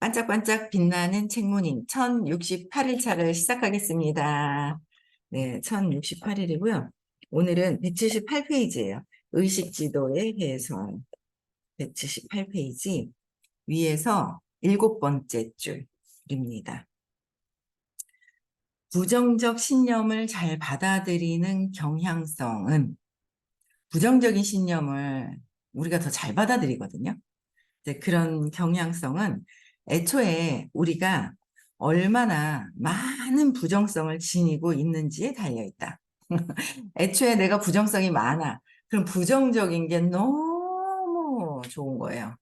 반짝반짝 빛나는 책무님 1068일차를 시작하겠습니다. 네, 1068일이고요. 오늘은 178페이지예요. 의식지도의 해설 178페이지 위에서 7번째 줄입니다. 부정적 신념을 잘 받아들이는 경향성은 부정적인 신념을 우리가 더 잘 받아들이거든요. 그런 경향성은 애초에 우리가 얼마나 많은 부정성을 지니고 있는지에 달려있다. 애초에 내가 부정성이 많아. 그럼 부정적인 게 너무 좋은 거예요.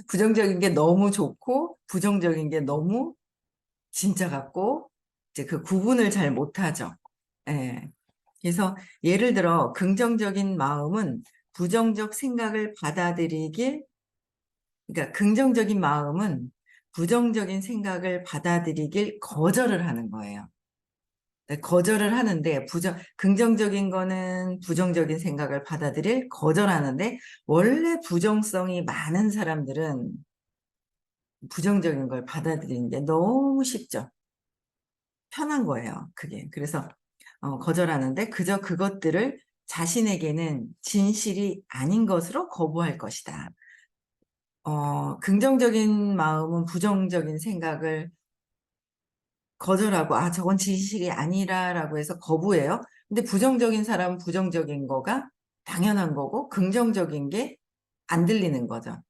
부정적인 게 너무 좋고 부정적인 게 너무 진짜 같고 이제 그 구분을 잘 못하죠. 예. 그래서 예를 들어 긍정적인 마음은 부정적 생각을 받아들이길 그러니까 긍정적인 마음은 부정적인 생각을 받아들이길 거절을 하는 거예요. 거절을 하는데 긍정적인 거는 부정적인 생각을 받아들일 거절하는데 원래 부정성이 많은 사람들은 부정적인 걸 받아들이는 게 너무 쉽죠. 편한 거예요. 그게. 그래서 거절하는데 그저 그것들을 자신에게는 진실이 아닌 것으로 거부할 것이다. 긍정적인 마음은 부정적인 생각을 거절하고, 저건 진실이 아니라라고 해서 거부해요. 근데 부정적인 사람은 부정적인 거가 당연한 거고, 긍정적인 게 안 들리는 거죠.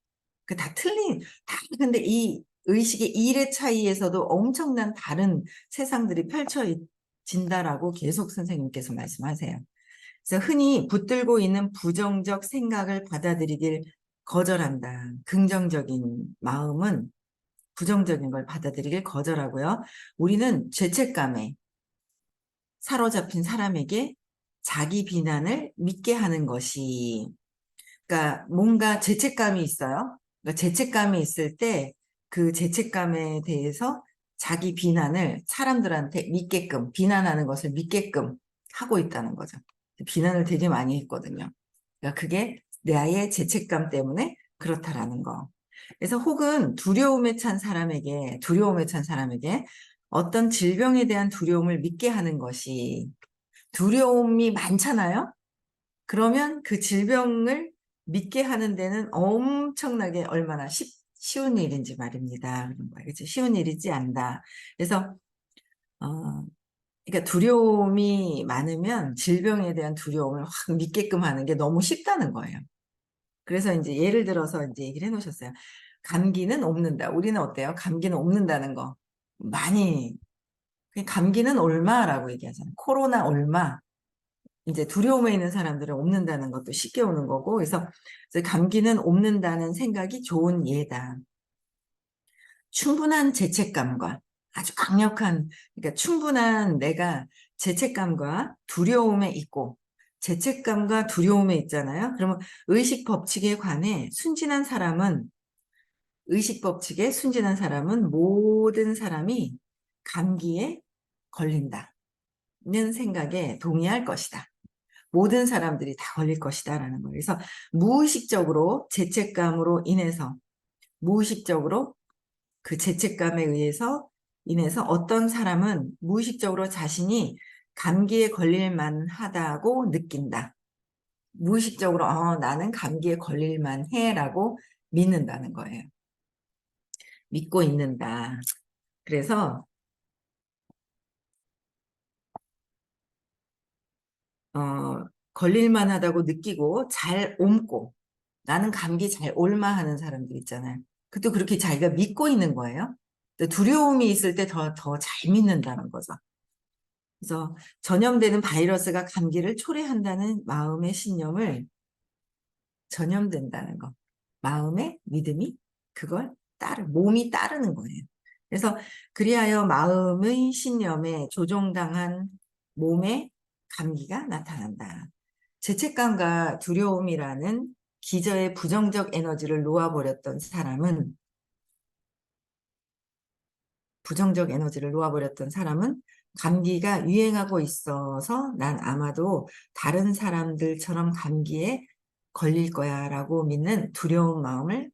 근데 이 의식의 일의 차이에서도 엄청난 다른 세상들이 펼쳐진다라고 계속 선생님께서 말씀하세요. 그래서 흔히 붙들고 있는 부정적 생각을 받아들이길 거절한다. 긍정적인 마음은 부정적인 걸 받아들이길 거절하고요. 우리는 죄책감에 사로잡힌 사람에게 자기 비난을 믿게 하는 것이, 그러니까 뭔가 죄책감이 있어요. 그러니까 죄책감이 있을 때 그 죄책감에 대해서 자기 비난을 사람들한테 믿게끔, 비난하는 것을 믿게끔 하고 있다는 거죠. 비난을 되게 많이 했거든요. 그러니까 그게 나의 죄책감 때문에 그렇다라는 거. 그래서 혹은 두려움에 찬 사람에게 어떤 질병에 대한 두려움을 믿게 하는 것이 두려움이 많잖아요? 그러면 그 질병을 믿게 하는 데는 엄청나게 얼마나 쉬운 일인지 말입니다. 그런 거예요. 그렇죠? 쉬운 일이지 않다. 그래서, 그러니까 두려움이 많으면 질병에 대한 두려움을 확 믿게끔 하는 게 너무 쉽다는 거예요. 그래서 이제 예를 들어서 이제 얘기를 해놓으셨어요. 감기는 옮는다. 우리는 어때요? 감기는 옮는다는 거. 많이, 감기는 얼마라고 얘기하잖아요. 코로나 얼마. 이제 두려움에 있는 사람들은 옮는다는 것도 쉽게 오는 거고, 그래서 감기는 옮는다는 생각이 좋은 예다. 충분한 죄책감과 아주 강력한, 그러니까 충분한 내가 죄책감과 두려움에 있고, 죄책감과 두려움에 있잖아요. 그러면 의식 법칙에 관해 의식 법칙에 순진한 사람은 모든 사람이 감기에 걸린다는 생각에 동의할 것이다. 모든 사람들이 다 걸릴 것이다라는 거예요. 그래서 무의식적으로 죄책감으로 인해서 무의식적으로 그 죄책감에 인해서 어떤 사람은 무의식적으로 자신이 감기에 걸릴 만하다고 느낀다. 무의식적으로 나는 감기에 걸릴 만해라고 믿는다는 거예요. 믿고 있는다. 그래서 걸릴 만하다고 느끼고 잘 옮고 나는 감기 잘 옮아 하는 사람들 있잖아요. 그것도 그렇게 자기가 믿고 있는 거예요. 두려움이 있을 때 더 잘 믿는다는 거죠. 그래서 전염되는 바이러스가 감기를 초래한다는 마음의 신념을 전염된다는 거. 마음의 믿음이 몸이 따르는 거예요. 그래서 그리하여 마음의 신념에 조종당한 몸에 감기가 나타난다. 죄책감과 두려움이라는 기저의 부정적 에너지를 놓아버렸던 사람은 감기가 유행하고 있어서 난 아마도 다른 사람들처럼 감기에 걸릴 거야 라고 믿는 두려운 마음을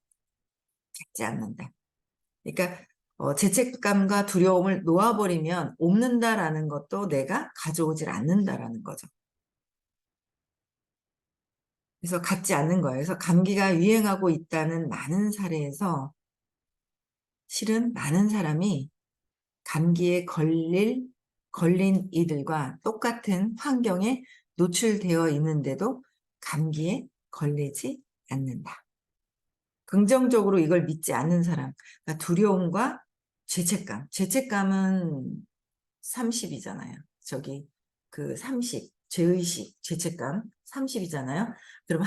갖지 않는다. 그러니까 죄책감과 두려움을 놓아버리면 없는다라는 것도 내가 가져오질 않는다라는 거죠. 그래서 갖지 않는 거예요. 그래서 감기가 유행하고 있다는 많은 사례에서 실은 많은 사람이 감기에 걸린 이들과 똑같은 환경에 노출되어 있는데도 감기에 걸리지 않는다. 긍정적으로 이걸 믿지 않는 사람, 그러니까 두려움과 죄책감은 30이잖아요. 저기 그 30, 죄의식, 죄책감 30이잖아요. 그럼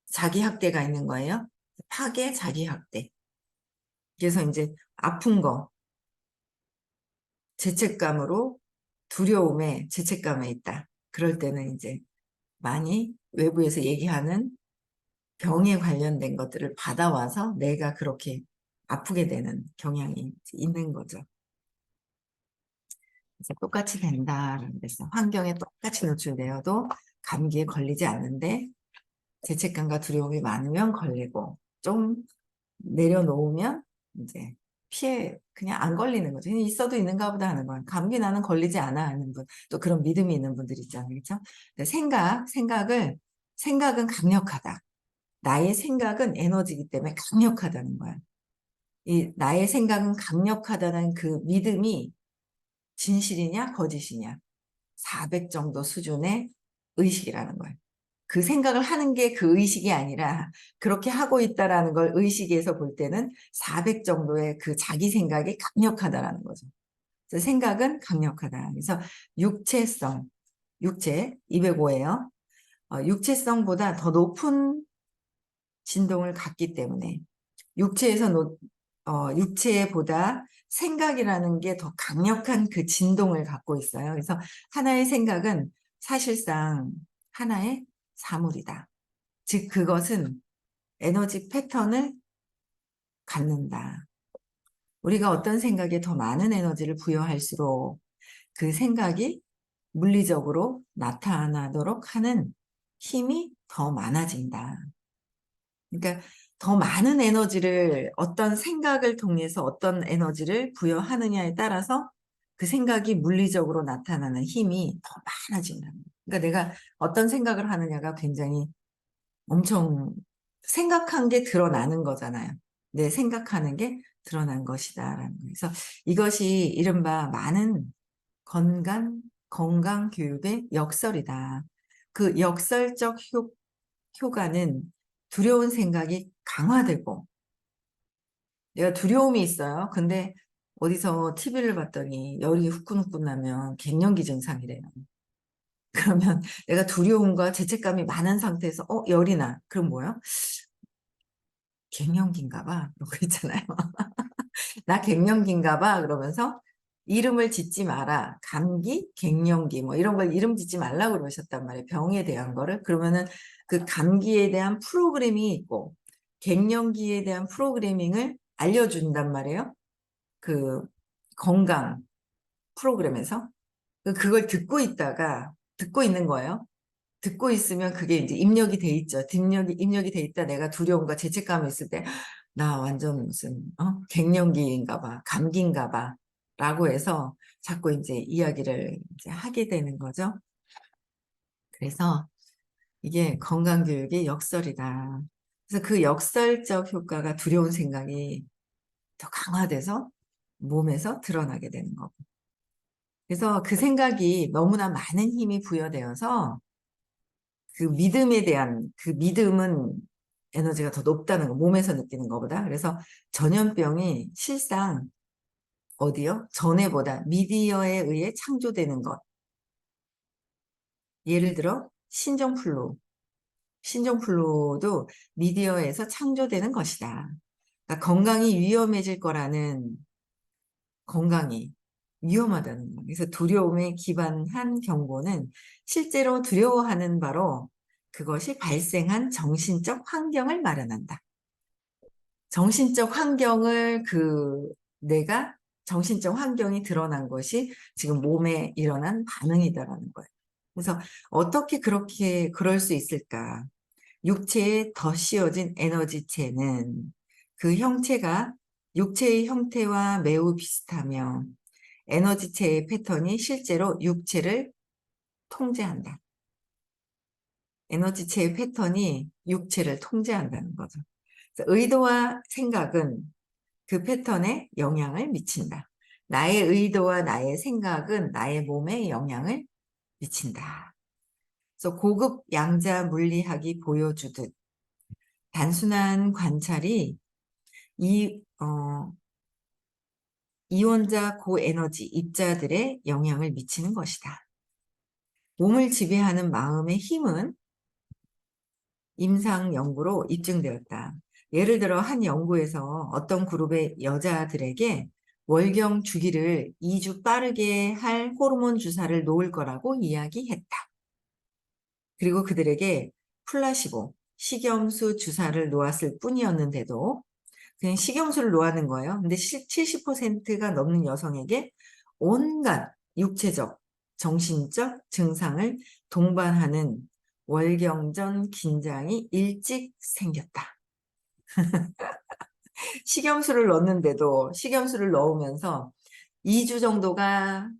자기 학대가 있는 거예요. 파괴, 자기 학대. 그래서 이제 아픈 거, 죄책감으로 두려움에 죄책감에 있다. 그럴 때는 이제 많이 외부에서 얘기하는 병에 관련된 것들을 받아와서 내가 그렇게 아프게 되는 경향이 있는 거죠. 그래서 똑같이 된다라는 데서 환경에 똑같이 노출되어도 감기에 걸리지 않는데 죄책감과 두려움이 많으면 걸리고 좀 내려놓으면 이제 그냥 안 걸리는 거죠. 그냥 있어도 있는가 보다 하는 거예요. 감기 나는 걸리지 않아 하는 분, 또 그런 믿음이 있는 분들 있잖아요. 그렇죠? 생각은 강력하다. 나의 생각은 에너지이기 때문에 강력하다는 거야. 이 나의 생각은 강력하다는 그 믿음이 진실이냐 거짓이냐 400 정도 수준의 의식이라는 거예요. 그 생각을 하는 게 그 의식이 아니라 그렇게 하고 있다라는 걸 의식에서 볼 때는 400 정도의 그 자기 생각이 강력하다라는 거죠. 그래서 생각은 강력하다. 그래서 육체 205예요. 육체성보다 더 높은 진동을 갖기 때문에 육체보다 생각이라는 게 더 강력한 그 진동을 갖고 있어요. 그래서 하나의 생각은 사실상 하나의 사물이다. 즉 그것은 에너지 패턴을 갖는다. 우리가 어떤 생각에 더 많은 에너지를 부여할수록 그 생각이 물리적으로 나타나도록 하는 힘이 더 많아진다. 그러니까 더 많은 에너지를 어떤 생각을 통해서 어떤 에너지를 부여하느냐에 따라서 그 생각이 물리적으로 나타나는 힘이 더 많아진다. 그러니까 내가 어떤 생각을 하느냐가 굉장히 엄청 생각한 게 드러나는 거잖아요. 내 생각하는 게 드러난 것이다라는 거예요. 그래서 이것이 이른바 많은 건강 교육의 역설이다. 그 역설적 효과는 두려운 생각이 강화되고 내가 두려움이 있어요. 근데 어디서 TV를 봤더니 열이 후끈후끈 나면 갱년기 증상이래요. 그러면 내가 두려움과 죄책감이 많은 상태에서 열이 나. 그럼 뭐요? 갱년기인가 봐. 그런 거 있잖아요. 나 갱년기인가 봐. 그러면서 이름을 짓지 마라. 감기, 갱년기 뭐 이런 걸 이름 짓지 말라고 그러셨단 말이에요. 병에 대한 거를. 그러면은 그 감기에 대한 프로그램이 있고 갱년기에 대한 프로그래밍을 알려준단 말이에요. 그 건강 프로그램에서. 그걸 듣고 있는 거예요. 듣고 있으면 그게 이제 입력이 돼 있죠. 입력이 돼 있다. 내가 두려움과 죄책감이 있을 때, 나 완전 무슨, 갱년기인가 봐, 감기인가 봐, 라고 해서 자꾸 이제 이야기를 이제 하게 되는 거죠. 그래서 이게 건강교육의 역설이다. 그래서 그 역설적 효과가 두려운 생각이 더 강화돼서 몸에서 드러나게 되는 거고. 그래서 그 생각이 너무나 많은 힘이 부여되어서 그 믿음에 대한 그 믿음은 에너지가 더 높다는 거, 몸에서 느끼는 것보다. 그래서 전염병이 실상 어디요? 전에보다 미디어에 의해 창조되는 것. 예를 들어 신종플루도 미디어에서 창조되는 것이다. 그러니까 건강이 위험하다는 거예요. 그래서 두려움에 기반한 경고는 실제로 두려워하는 바로 그것이 발생한 정신적 환경을 마련한다. 정신적 환경을 내가 정신적 환경이 드러난 것이 지금 몸에 일어난 반응이다라는 거예요. 그래서 어떻게 그럴 수 있을까? 육체에 덧씌워진 에너지체는 그 형체가 육체의 형태와 매우 비슷하며 에너지체의 패턴이 실제로 육체를 통제한다. 에너지체의 패턴이 육체를 통제한다는 거죠. 그래서 의도와 생각은 그 패턴에 영향을 미친다. 나의 의도와 나의 생각은 나의 몸에 영향을 미친다. 그래서 고급 양자 물리학이 보여주듯 단순한 관찰이 이원자 고에너지 입자들의 영향을 미치는 것이다. 몸을 지배하는 마음의 힘은 임상 연구로 입증되었다. 예를 들어 한 연구에서 어떤 그룹의 여자들에게 월경 주기를 2주 빠르게 할 호르몬 주사를 놓을 거라고 이야기했다. 그리고 그들에게 플라시보, 식염수 주사를 놓았을 뿐이었는데도 그냥 식염수를 놓았는 거예요. 근데 70%가 넘는 여성에게 온갖 육체적, 정신적 증상을 동반하는 월경전 긴장이 일찍 생겼다. 식염수를 넣는데도 식염수를 넣으면서 2주 정도가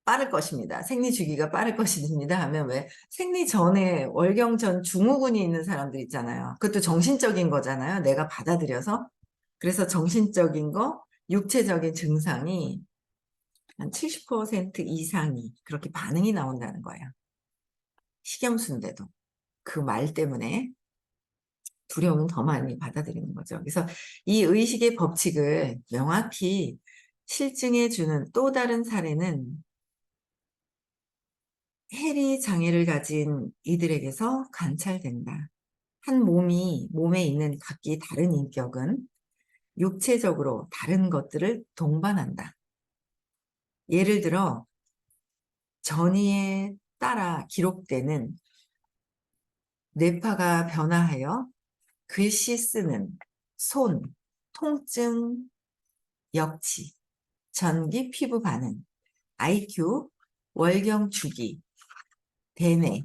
빠를 것입니다. 생리 주기가 빠를 것입니다 하면 왜 생리 전에 월경 전 증후군이 있는 사람들 있잖아요. 그것도 정신적인 거잖아요. 내가 받아들여서. 그래서 정신적인 거, 육체적인 증상이 한 70% 이상이 그렇게 반응이 나온다는 거예요. 식염수인데도 그 말 때문에 두려움은 더 많이 받아들이는 거죠. 그래서 이 의식의 법칙을 명확히 실증해 주는 또 다른 사례는 해리 장애를 가진 이들에게서 관찰된다. 한 몸에 있는 각기 다른 인격은 육체적으로 다른 것들을 동반한다. 예를 들어 전이에 따라 기록되는 뇌파가 변화하여 글씨 쓰는 손, 통증, 역치, 전기 피부 반응, IQ, 월경 주기, 대뇌,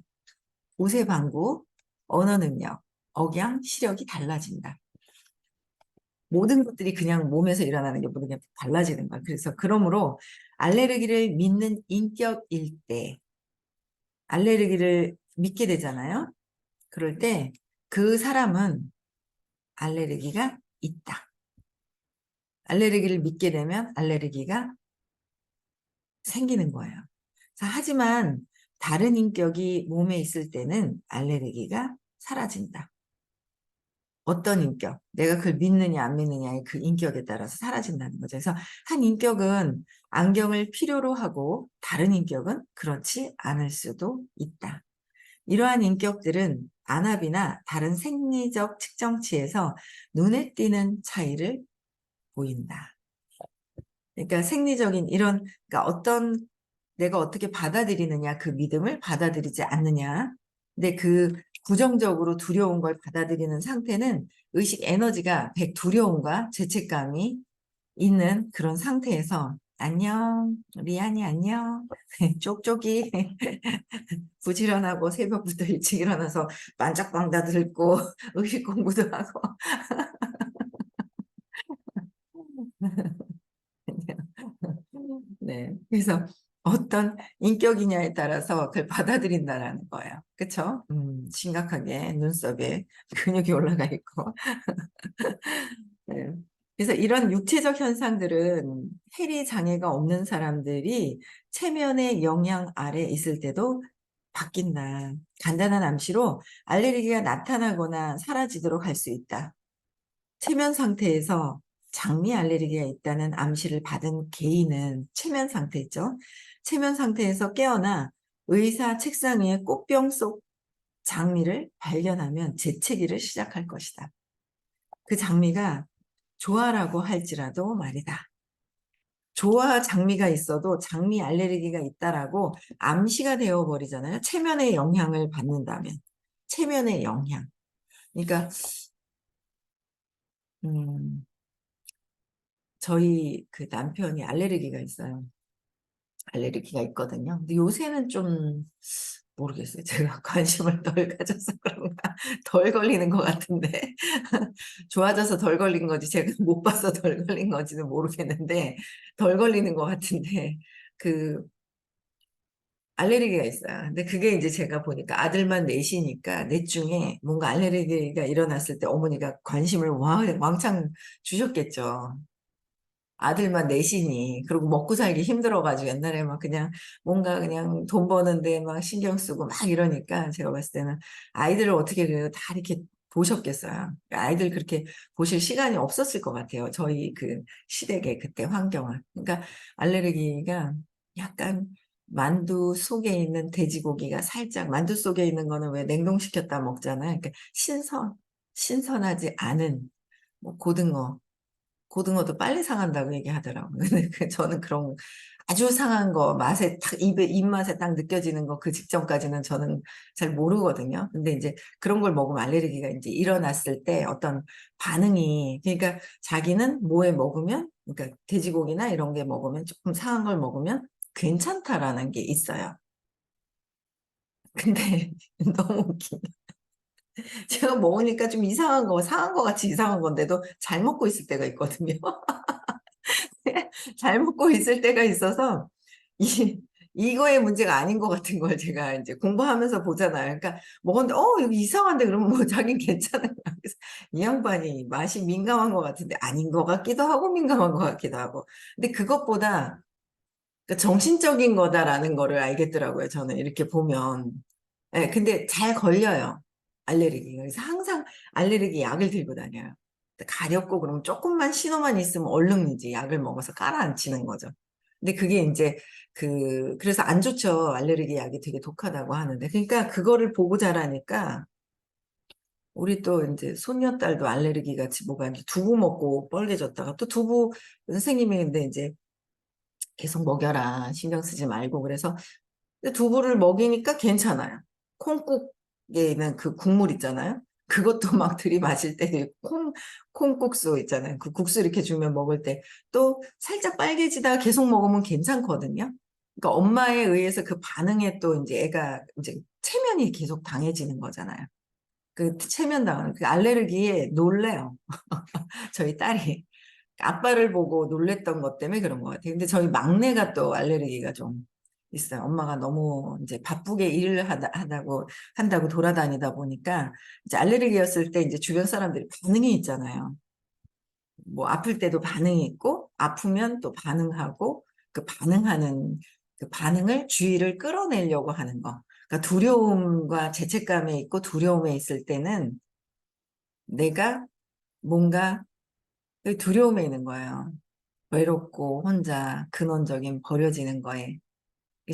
우세방구, 언어 능력, 억양, 시력이 달라진다. 모든 것들이 그냥 몸에서 일어나는 게 모든 게 달라지는 거야. 그래서 그러므로 알레르기를 믿는 인격일 때 알레르기를 믿게 되잖아요. 그럴 때 그 사람은 알레르기가 있다. 알레르기를 믿게 되면 알레르기가 생기는 거예요. 하지만 다른 인격이 몸에 있을 때는 알레르기가 사라진다. 어떤 인격, 내가 그걸 믿느냐 안 믿느냐의 그 인격에 따라서 사라진다는 거죠. 그래서 한 인격은 안경을 필요로 하고 다른 인격은 그렇지 않을 수도 있다. 이러한 인격들은 안압이나 다른 생리적 측정치에서 눈에 띄는 차이를 보인다. 그러니까 생리적인 이런, 그러니까 내가 어떻게 받아들이느냐, 그 믿음을 받아들이지 않느냐. 근데 그 부정적으로 두려운 걸 받아들이는 상태는 의식 에너지가 두려움과 죄책감이 있는 그런 상태에서 안녕, 리안이 안녕, 쪽쪽이 부지런하고 새벽부터 일찍 일어나서 반짝반짝 들고 의식 공부도 하고 네. 그래서 어떤 인격이냐에 따라서 그걸 받아들인다라는 거예요. 그쵸? 심각하게 눈썹에 근육이 올라가 있고. 네. 그래서 이런 육체적 현상들은 해리 장애가 없는 사람들이 체면의 영향 아래 있을 때도 바뀐다. 간단한 암시로 알레르기가 나타나거나 사라지도록 할 수 있다. 체면 상태에서 장미 알레르기가 있다는 암시를 받은 개인은 체면 상태죠. 체면 상태에서 깨어나 의사 책상 위에 꽃병 속 장미를 발견하면 재채기를 시작할 것이다. 그 장미가 조화라고 할지라도 말이다. 조화 장미가 있어도 장미 알레르기가 있다라고 암시가 되어버리잖아요. 체면의 영향을 받는다면. 체면의 영향. 그러니까 저희 그 남편이 알레르기가 있어요. 알레르기가 있거든요. 근데 요새는 좀 모르겠어요. 제가 관심을 덜 가져서 그런가? 덜 걸리는 것 같은데. 좋아져서 덜 걸린 건지 제가 못 봐서 덜 걸린 건지는 모르겠는데 덜 걸리는 것 같은데 그 알레르기가 있어요. 근데 그게 이제 제가 보니까 아들만 넷이니까 넷 중에 뭔가 알레르기가 일어났을 때 어머니가 관심을 왕창 주셨겠죠. 아들만 넷이니 그리고 먹고 살기 힘들어가지고 옛날에 막 그냥 뭔가 그냥 돈 버는데 막 신경 쓰고 막 이러니까 제가 봤을 때는 아이들을 어떻게 그래요 다 이렇게 보셨겠어요. 아이들 그렇게 보실 시간이 없었을 것 같아요. 저희 그 시댁의 그때 환경을. 그러니까 알레르기가 약간 만두 속에 있는 돼지고기가 살짝 만두 속에 있는 거는 왜 냉동시켰다 먹잖아요. 그러니까 신선하지 않은 뭐 고등어도 빨리 상한다고 얘기하더라고요. 근데 저는 그런 아주 상한 거 맛에 딱 입맛에 딱 느껴지는 거 그 직전까지는 저는 잘 모르거든요. 근데 이제 그런 걸 먹으면 알레르기가 이제 일어났을 때 어떤 반응이 그러니까 자기는 뭐에 먹으면 그러니까 돼지고기나 이런 게 먹으면 조금 상한 걸 먹으면 괜찮다라는 게 있어요. 근데 너무 웃긴 게 제가 먹으니까 좀 이상한 거, 상한 거 같이 이상한 건데도 잘 먹고 있을 때가 있거든요. 잘 먹고 있을 때가 있어서 이거의 문제가 아닌 것 같은 걸 제가 이제 공부하면서 보잖아요. 그러니까 먹었는데 이거 이상한데 그러면 뭐 자긴 괜찮은 거야. 그래서 이 양반이 맛이 민감한 것 같은데 아닌 것 같기도 하고 민감한 것 같기도 하고. 근데 그것보다 그러니까 정신적인 거다라는 거를 알겠더라고요. 저는 이렇게 보면. 예, 근데 잘 걸려요. 알레르기. 그래서 항상 알레르기 약을 들고 다녀요. 가렵고 그러면 조금만 신호만 있으면 얼른 이제 약을 먹어서 깔아앉히는 거죠. 근데 그게 이제 그래서 안 좋죠. 알레르기 약이 되게 독하다고 하는데. 그러니까 그거를 보고 자라니까 우리 또 이제 손녀딸도 알레르기 같이 뭐가 이제 두부 먹고 뻘개졌다가 또 두부 선생님이 근데 이제 계속 먹여라. 신경 쓰지 말고. 그래서 근데 두부를 먹이니까 괜찮아요. 콩국에 있는 그 국물 있잖아요. 그것도 막 들이마실 때 콩국수 있잖아요. 그 국수 이렇게 주면 먹을 때 또 살짝 빨개지다가 계속 먹으면 괜찮거든요. 그러니까 엄마에 의해서 그 반응에 또 이제 애가 이제 체면이 계속 당해지는 거잖아요. 그 체면 당하는 그 알레르기에 놀래요. 저희 딸이. 아빠를 보고 놀랬던 것 때문에 그런 것 같아요. 근데 저희 막내가 또 알레르기가 좀 있어요. 엄마가 너무 이제 바쁘게 일을 한다고 돌아다니다 보니까 이제 알레르기였을 때 이제 주변 사람들이 반응이 있잖아요. 뭐 아플 때도 반응이 있고 아프면 또 반응하고 그 반응하는 그 반응을 주의를 끌어내려고 하는 거. 그러니까 두려움과 죄책감에 있고 두려움에 있을 때는 내가 뭔가 그 두려움에 있는 거예요. 외롭고 혼자 근원적인 버려지는 거에.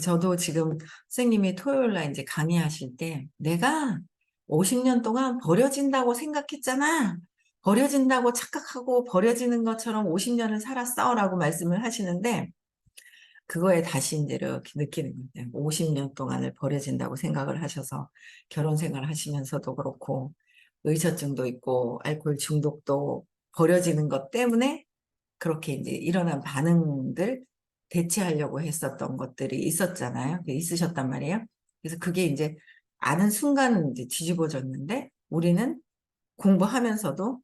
저도 지금 선생님이 토요일 날 이제 강의하실 때 내가 50년 동안 버려진다고 생각했잖아. 버려진다고 착각하고 버려지는 것처럼 50년을 살았어라고 말씀을 하시는데 그거에 다시 이제 이렇게 느끼는 거예요. 50년 동안을 버려진다고 생각을 하셔서 결혼 생활 하시면서도 그렇고 의처증도 있고 알코올 중독도 버려지는 것 때문에 그렇게 이제 일어난 반응들 대체하려고 했었던 것들이 있었잖아요. 있으셨단 말이에요. 그래서 그게 이제 아는 순간 이제 뒤집어졌는데 우리는 공부하면서도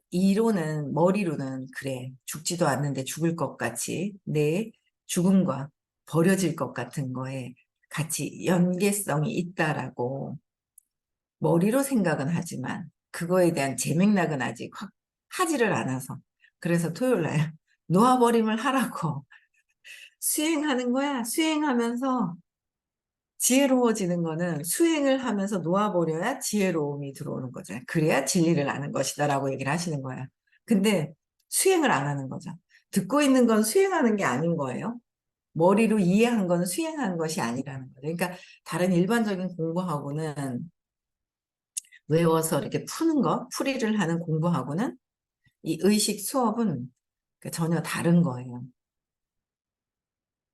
이론은 머리로는 그래 죽지도 않는데 죽을 것 같이 내 죽음과 버려질 것 같은 거에 같이 연계성이 있다라고 머리로 생각은 하지만 그거에 대한 재맥락은 아직 확 하지를 않아서 그래서 토요일 날 놓아버림을 하라고 수행하는 거야. 수행하면서 지혜로워지는 거는 수행을 하면서 놓아버려야 지혜로움이 들어오는 거죠. 그래야 진리를 아는 것이다라고 얘기를 하시는 거야. 근데 수행을 안 하는 거죠. 듣고 있는 건 수행하는 게 아닌 거예요. 머리로 이해한 건 수행하는 것이 아니라는 거죠. 그러니까 다른 일반적인 공부하고는 외워서 이렇게 푸는 거, 풀이를 하는 공부하고는 이 의식 수업은 전혀 다른 거예요.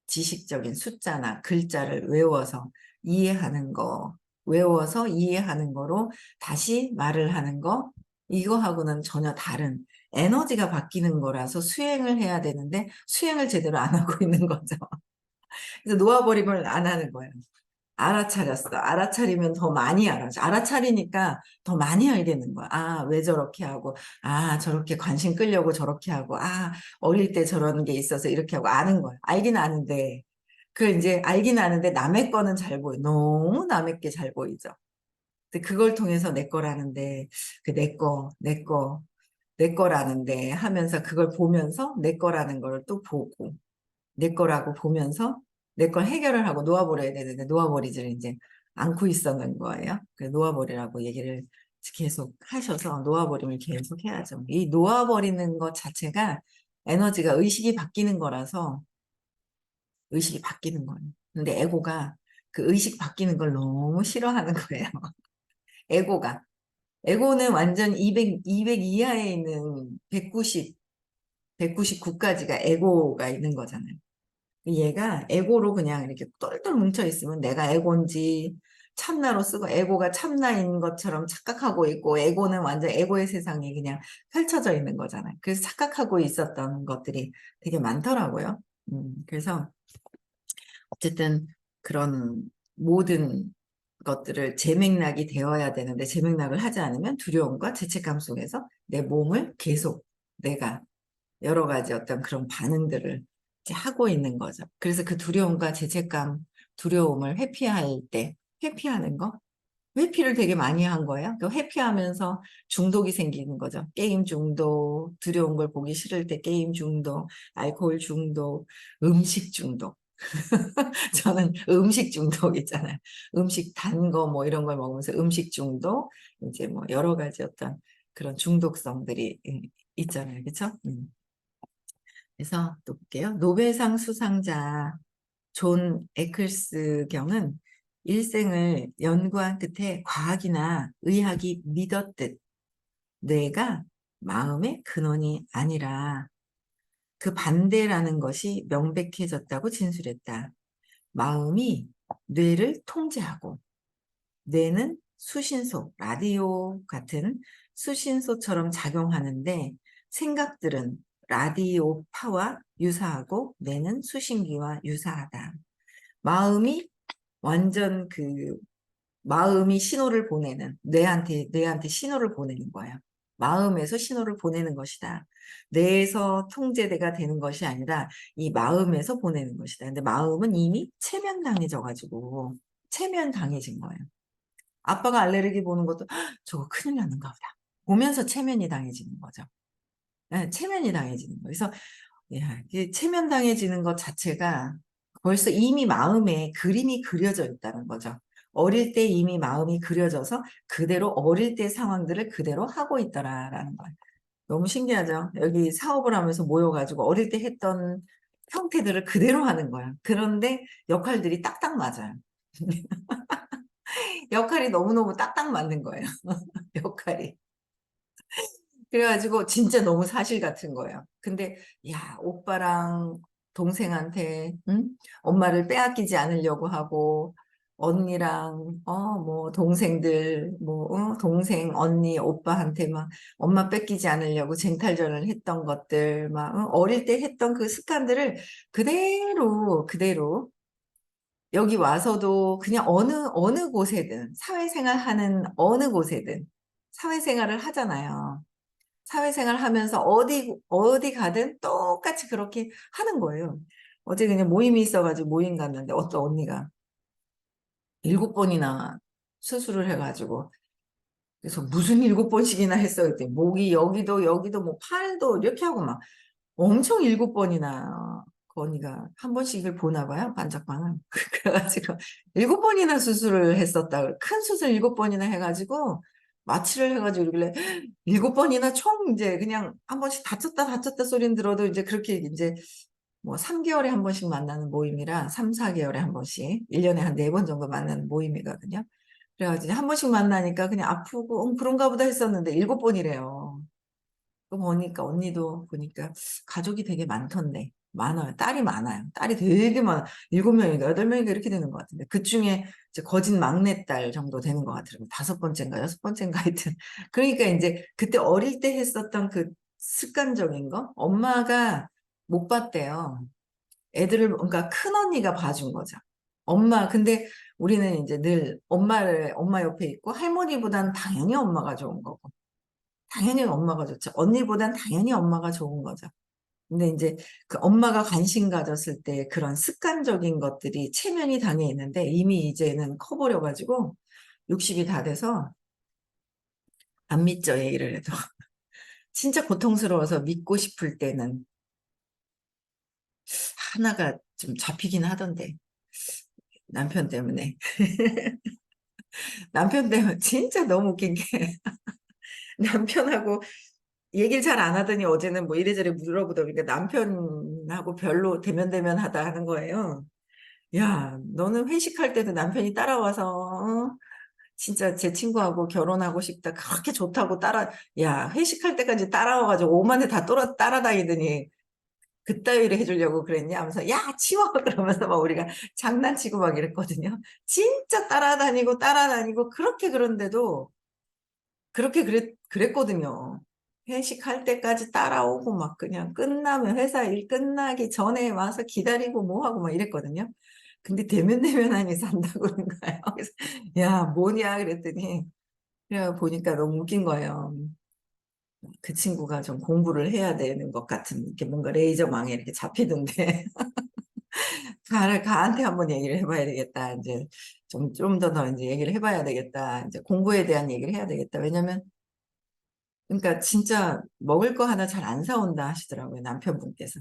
지식적인 숫자나 글자를 외워서 이해하는 거, 외워서 이해하는 거로 다시 말을 하는 거, 이거하고는 전혀 다른 에너지가 바뀌는 거라서 수행을 해야 되는데 수행을 제대로 안 하고 있는 거죠. 그래서 놓아버림을 안 하는 거예요. 알아차렸어. 알아차리면 더 많이 알아죠. 알아차리니까 더 많이 알겠는 거야. 아, 왜 저렇게 하고, 아, 저렇게 관심 끌려고 저렇게 하고, 아, 어릴 때 저런 게 있어서 이렇게 하고 아는 거야. 알긴 아는데, 그걸 이제 알긴 아는데 남의 거는 잘 보여. 너무 남의 게 잘 보이죠. 근데 그걸 통해서 내 거라는데, 그 내 거라는데 하면서 그걸 보면서 내 거라는 걸 또 보고, 내 거라고 보면서 내 걸 해결을 하고 놓아버려야 되는데 놓아버리지를 이제 않고 있었는 거예요. 그래서 놓아버리라고 얘기를 계속 하셔서 놓아버림을 계속 해야죠. 이 놓아버리는 것 자체가 에너지가 의식이 바뀌는 거라서 의식이 바뀌는 거예요. 근데 에고가 그 의식 바뀌는 걸 너무 싫어하는 거예요. 에고가. 에고는 완전 200 이하에 있는 199까지가 에고가 있는 거잖아요. 얘가 에고로 그냥 이렇게 똘똘 뭉쳐 있으면 내가 에고인지 참나로 쓰고 에고가 참나인 것처럼 착각하고 있고 에고는 완전 에고의 세상이 그냥 펼쳐져 있는 거잖아요. 그래서 착각하고 있었던 것들이 되게 많더라고요. 그래서 어쨌든 그런 모든 것들을 제맥락이 되어야 되는데 제맥락을 하지 않으면 두려움과 죄책감 속에서 내 몸을 계속 내가 여러 가지 어떤 그런 반응들을 이제 하고 있는 거죠. 그래서 그 두려움과 죄책감, 두려움을 회피할 때, 회피하는 거? 회피를 되게 많이 한 거예요. 그 회피하면서 중독이 생기는 거죠. 게임 중독, 두려운 걸 보기 싫을 때 게임 중독, 알코올 중독, 음식 중독. 저는 음식 중독 있잖아요. 음식 단 거 뭐 이런 걸 먹으면서 음식 중독, 이제 뭐 여러 가지 어떤 그런 중독성들이 있잖아요. 그렇죠? 그래서 또 볼게요. 노벨상 수상자 존 에클스 경은 일생을 연구한 끝에 과학이나 의학이 믿었듯 뇌가 마음의 근원이 아니라 그 반대라는 것이 명백해졌다고 진술했다. 마음이 뇌를 통제하고 뇌는 수신소, 라디오 같은 수신소처럼 작용하는데 생각들은 라디오파와 유사하고 뇌는 수신기와 유사하다. 마음이 완전 마음이 신호를 보내는 뇌한테 신호를 보내는 거예요. 마음에서 신호를 보내는 것이다. 뇌에서 통제가 되는 것이 아니라 이 마음에서 보내는 것이다. 근데 마음은 이미 체면당해져가지고 체면당해진 거예요. 아빠가 알레르기 보는 것도 저거 큰일 났는가 보다. 보면서 체면이 당해지는 거죠. 네, 체면이 당해지는 거예요. 그래서 야, 체면 당해지는 것 자체가 벌써 이미 마음에 그림이 그려져 있다는 거죠. 어릴 때 이미 마음이 그려져서 그대로 어릴 때 상황들을 그대로 하고 있더라라는 거예요. 너무 신기하죠? 여기 사업을 하면서 모여가지고 어릴 때 했던 형태들을 그대로 하는 거예요. 그런데 역할들이 딱딱 맞아요. 역할이 너무너무 딱딱 맞는 거예요. 역할이. 그래가지고 진짜 너무 사실 같은 거예요. 근데 야, 오빠랑 동생한테 응? 엄마를 빼앗기지 않으려고 하고 언니랑 뭐 동생들 동생 언니 오빠한테 막 엄마 뺏기지 않으려고 쟁탈전을 했던 것들 막 어릴 때 했던 그 습관들을 그대로 여기 와서도 그냥 어느 곳에든 사회생활 하는 어느 곳에든 사회생활을 하잖아요. 사회생활 하면서 어디 가든 똑같이 그렇게 하는 거예요. 어제 그냥 모임이 있어가지고 모임 갔는데 어떤 언니가 7번이나 수술을 해가지고 그래서 무슨 7번씩이나 했어 그랬더니 목이 여기도 뭐 팔도 이렇게 하고 막 엄청 7번이나 그 언니가 한 번씩을 보나 봐요 반짝반을 그래가지고 7번이나 수술을 했었다 큰 수술 7번이나 해가지고 마취를 해가지고 이러길래 7번이나 총 이제 그냥 한 번씩 다쳤다 소리는 들어도 이제 그렇게 이제 뭐 3개월에 한 번씩 만나는 모임이라 3, 4개월에 한 번씩 1년에 한 4번 정도 만나는 모임이거든요. 그래가지고 한 번씩 만나니까 그냥 아프고 그런가 보다 했었는데 7번이래요. 그 보니까 언니도 보니까 가족이 되게 많던데 많아요. 딸이 많아요. 딸이 되게 많아. 7명인가 8명인가 이렇게 되는 것 같은데 그 중에 이제 거진 막내딸 정도 되는 것 같더라고요. 5번째인가 6번째인가 하여튼 그러니까 이제 그때 어릴 때 했었던 그 습관적인 거 엄마가 못 봤대요. 애들을 그러니까 큰 언니가 봐준 거죠. 엄마 근데 우리는 이제 늘 엄마 옆에 있고 할머니보다는 당연히 엄마가 좋은 거고 당연히 엄마가 좋죠. 언니보단 당연히 엄마가 좋은 거죠. 근데 이제 그 엄마가 관심 가졌을 때 그런 습관적인 것들이 체면이 당해 있는데 이미 이제는 커버려가지고 60이 다 돼서 안 믿죠, 얘기를 해도. 진짜 고통스러워서 믿고 싶을 때는 하나가 좀 잡히긴 하던데. 남편 때문에. 남편 때문에 진짜 너무 웃긴 게 남편하고 얘기를 잘 안 하더니 어제는 뭐 이래저래 물어보다 보니까 남편하고 별로 대면대면하다 하는 거예요. 야, 너는 회식할 때도 남편이 따라와서 진짜 제 친구하고 결혼하고 싶다. 그렇게 좋다고 야, 회식할 때까지 따라와가지고 오만에 다 따라다니더니 그따위를 해주려고 그랬냐 하면서 야, 치워! 그러면서 막 우리가 장난치고 막 이랬거든요. 진짜 따라다니고 그렇게 그런데도 그렇게 그랬거든요. 회식할 때까지 따라오고 막 그냥 끝나면 회사 일 끝나기 전에 와서 기다리고 뭐 하고 막 이랬거든요. 근데 대면대면하니 산다고 그러는 거예요. 그래서 야, 뭐냐 그랬더니 그래 보니까 너무 웃긴 거예요. 그 친구가 좀 공부를 해야 되는 것 같은 이렇게 뭔가 레이저망에 이렇게 잡히던데 가한테 한번 얘기를 해봐야 되겠다. 이제 좀 더 이제 얘기를 해봐야 되겠다. 이제 공부에 대한 얘기를 해야 되겠다. 왜냐면 그러니까 진짜 먹을 거 하나 잘 안 사온다 하시더라고요. 남편분께서.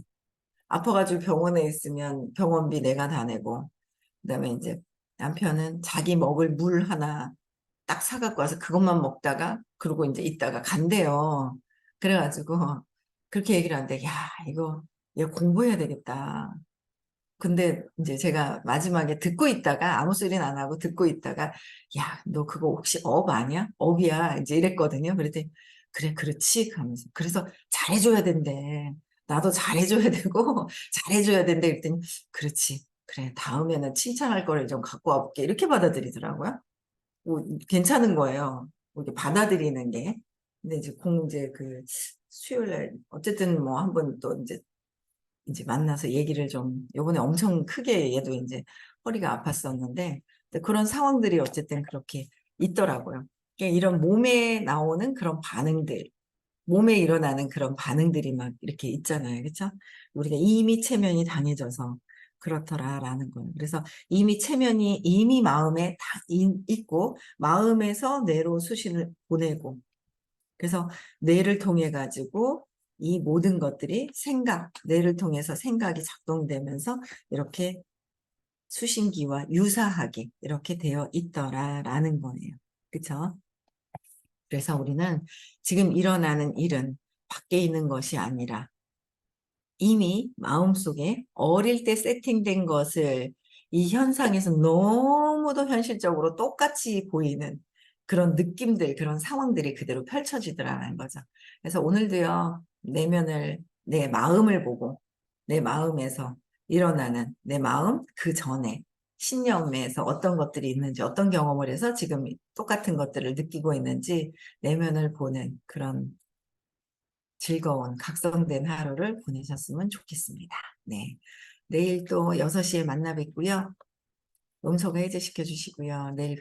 아파가지고 병원에 있으면 병원비 내가 다 내고 그다음에 이제 남편은 자기 먹을 물 하나 딱 사갖고 와서 그것만 먹다가 그러고 이제 있다가 간대요. 그래가지고 그렇게 얘기를 하는데 야 이거 얘 공부해야 되겠다. 근데 이제 제가 마지막에 듣고 있다가 아무 소리는 안 하고 듣고 있다가 야, 너 그거 혹시 업 아니야? 업이야. 이제 이랬거든요. 그랬더니 그래, 그렇지. 하면서 그래서 잘해줘야 된대. 나도 잘해줘야 되고 잘해줘야 된대. 그랬더니 그렇지. 그래, 다음에는 칭찬할 거를 좀 갖고 와볼게. 이렇게 받아들이더라고요. 괜찮은 거예요. 이렇게 받아들이는 게. 근데 이제 그 수요일 날 어쨌든 뭐 한번 또 이제 만나서 얘기를 좀 요번에 엄청 크게 얘도 이제 허리가 아팠었는데 근데 그런 상황들이 어쨌든 그렇게 있더라고요. 그러니까 이런 몸에 나오는 그런 반응들, 몸에 일어나는 그런 반응들이 막 이렇게 있잖아요. 그렇죠? 우리가 이미 체면이 당해져서 그렇더라라는 거예요. 그래서 이미 체면이 이미 마음에 다 있고 마음에서 뇌로 수신을 보내고 그래서 뇌를 통해 가지고 이 모든 것들이 뇌를 통해서 생각이 작동되면서 이렇게 수신기와 유사하게 이렇게 되어 있더라라는 거예요. 그렇죠? 그래서 우리는 지금 일어나는 일은 밖에 있는 것이 아니라 이미 마음속에 어릴 때 세팅된 것을 이 현상에서 너무도 현실적으로 똑같이 보이는 그런 느낌들, 그런 상황들이 그대로 펼쳐지더라는 거죠. 그래서 오늘도요, 내 마음을 보고, 내 마음에서 일어나는 내 마음 그 전에 신념에서 어떤 것들이 있는지, 어떤 경험을 해서 지금 똑같은 것들을 느끼고 있는지 내면을 보는 그런 즐거운 각성된 하루를 보내셨으면 좋겠습니다. 네. 내일 또 6시에 만나 뵙고요. 음소거 해제시켜 주시고요. 내일